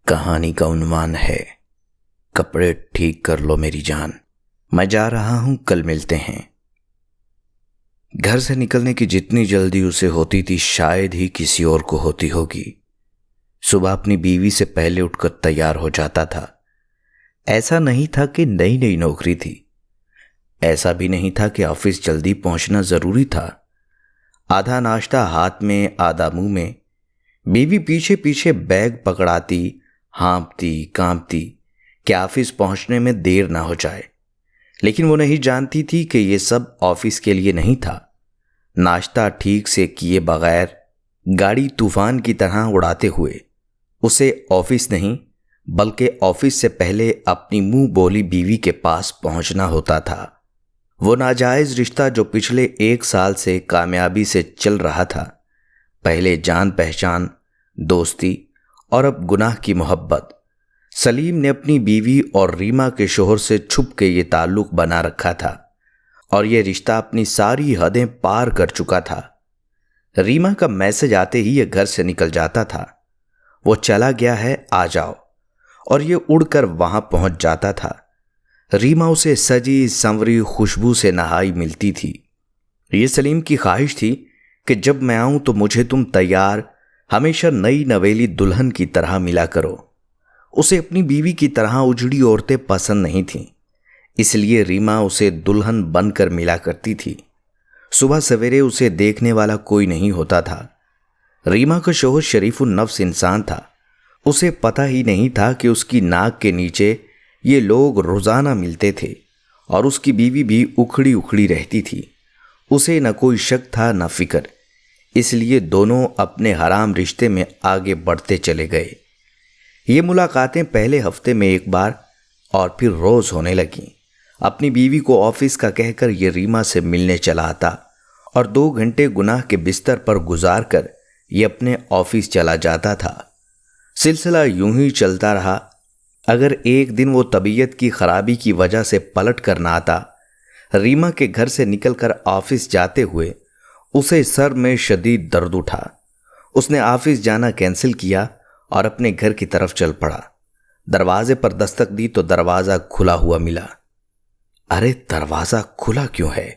کہانی کا عنوان ہے کپڑے ٹھیک کر لو میری جان، میں جا رہا ہوں، کل ملتے ہیں۔ گھر سے نکلنے کی جتنی جلدی اسے ہوتی تھی شاید ہی کسی اور کو ہوتی ہوگی۔ صبح اپنی بیوی سے پہلے اٹھ کر تیار ہو جاتا تھا۔ ایسا نہیں تھا کہ نئی نئی نوکری تھی، ایسا بھی نہیں تھا کہ آفس جلدی پہنچنا ضروری تھا۔ آدھا ناشتہ ہاتھ میں آدھا منہ میں، بیوی پیچھے پیچھے بیگ پکڑاتی، ہانپتی کانپتی کہ آفس پہنچنے میں دیر نہ ہو جائے، لیکن وہ نہیں جانتی تھی کہ یہ سب آفس کے لیے نہیں تھا۔ ناشتہ ٹھیک سے کیے بغیر گاڑی طوفان کی طرح اڑاتے ہوئے اسے آفس نہیں بلکہ آفس سے پہلے اپنی منہ بولی بیوی کے پاس پہنچنا ہوتا تھا۔ وہ ناجائز رشتہ جو پچھلے 1 سال سے کامیابی سے چل رہا تھا، پہلے جان پہچان، دوستی اور اب گناہ کی محبت، سلیم نے اپنی بیوی اور ریما کے شوہر سے چھپ کے یہ تعلق بنا رکھا تھا، اور یہ رشتہ اپنی ساری حدیں پار کر چکا تھا۔ ریما کا میسج آتے ہی یہ گھر سے نکل جاتا تھا، وہ چلا گیا ہے آ جاؤ، اور یہ اڑ کر وہاں پہنچ جاتا تھا۔ ریما اسے سجی سنوری خوشبو سے نہائی ملتی تھی۔ یہ سلیم کی خواہش تھی کہ جب میں آؤں تو مجھے تم تیار، ہمیشہ نئی نویلی دلہن کی طرح ملا کرو۔ اسے اپنی بیوی کی طرح اجڑی عورتیں پسند نہیں تھیں، اس لیے ریما اسے دلہن بن کر ملا کرتی تھی۔ صبح سویرے اسے دیکھنے والا کوئی نہیں ہوتا تھا۔ ریما کا شوہر شریف النفس انسان تھا، اسے پتہ ہی نہیں تھا کہ اس کی ناک کے نیچے یہ لوگ روزانہ ملتے تھے، اور اس کی بیوی بھی اکھڑی اکھڑی رہتی تھی۔ اسے نہ کوئی شک تھا نہ فکر، اس لیے دونوں اپنے حرام رشتے میں آگے بڑھتے چلے گئے۔ یہ ملاقاتیں پہلے ہفتے میں 1 بار اور پھر روز ہونے لگیں۔ اپنی بیوی کو آفس کا کہہ کر یہ ریما سے ملنے چلا آتا، اور 2 گھنٹے گناہ کے بستر پر گزار کر یہ اپنے آفس چلا جاتا تھا۔ سلسلہ یوں ہی چلتا رہا۔ اگر ایک دن وہ طبیعت کی خرابی کی وجہ سے پلٹ کر نہ آتا، ریما کے گھر سے نکل کر آفس جاتے ہوئے اسے سر میں شدید درد اٹھا۔ اس نے آفس جانا کینسل کیا اور اپنے گھر کی طرف چل پڑا۔ دروازے پر دستک دی تو دروازہ کھلا ہوا ملا۔ ارے دروازہ کھلا کیوں ہے؟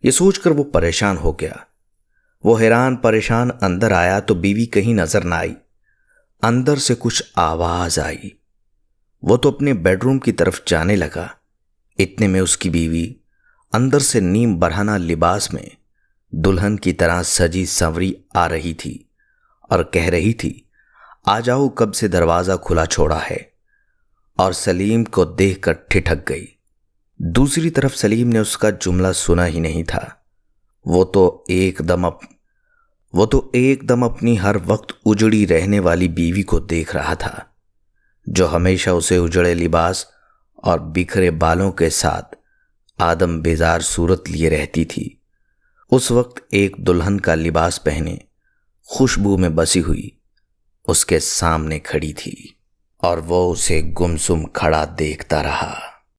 یہ سوچ کر وہ پریشان ہو گیا۔ وہ حیران پریشان اندر آیا تو بیوی کہیں نظر نہ آئی۔ اندر سے کچھ آواز آئی۔ وہ تو اپنے بیڈ روم کی طرف جانے لگا، اتنے میں اس کی بیوی اندر سے نیم برہنہ لباس میں دلہن کی طرح سجی سنوری آ رہی تھی اور کہہ رہی تھی، آ جاؤ، کب سے دروازہ کھلا چھوڑا ہے، اور سلیم کو دیکھ کر ٹھٹک گئی۔ دوسری طرف سلیم نے اس کا جملہ سنا ہی نہیں تھا۔ وہ تو ایک دم اپنی ہر وقت اجڑی رہنے والی بیوی کو دیکھ رہا تھا، جو ہمیشہ اسے اجڑے لباس اور بکھرے بالوں کے ساتھ آدم بیزار صورت لیے رہتی تھی۔ اس وقت ایک دلہن کا لباس پہنے، خوشبو میں بسی ہوئی اس کے سامنے کھڑی تھی، اور وہ اسے گمسم کھڑا دیکھتا رہا۔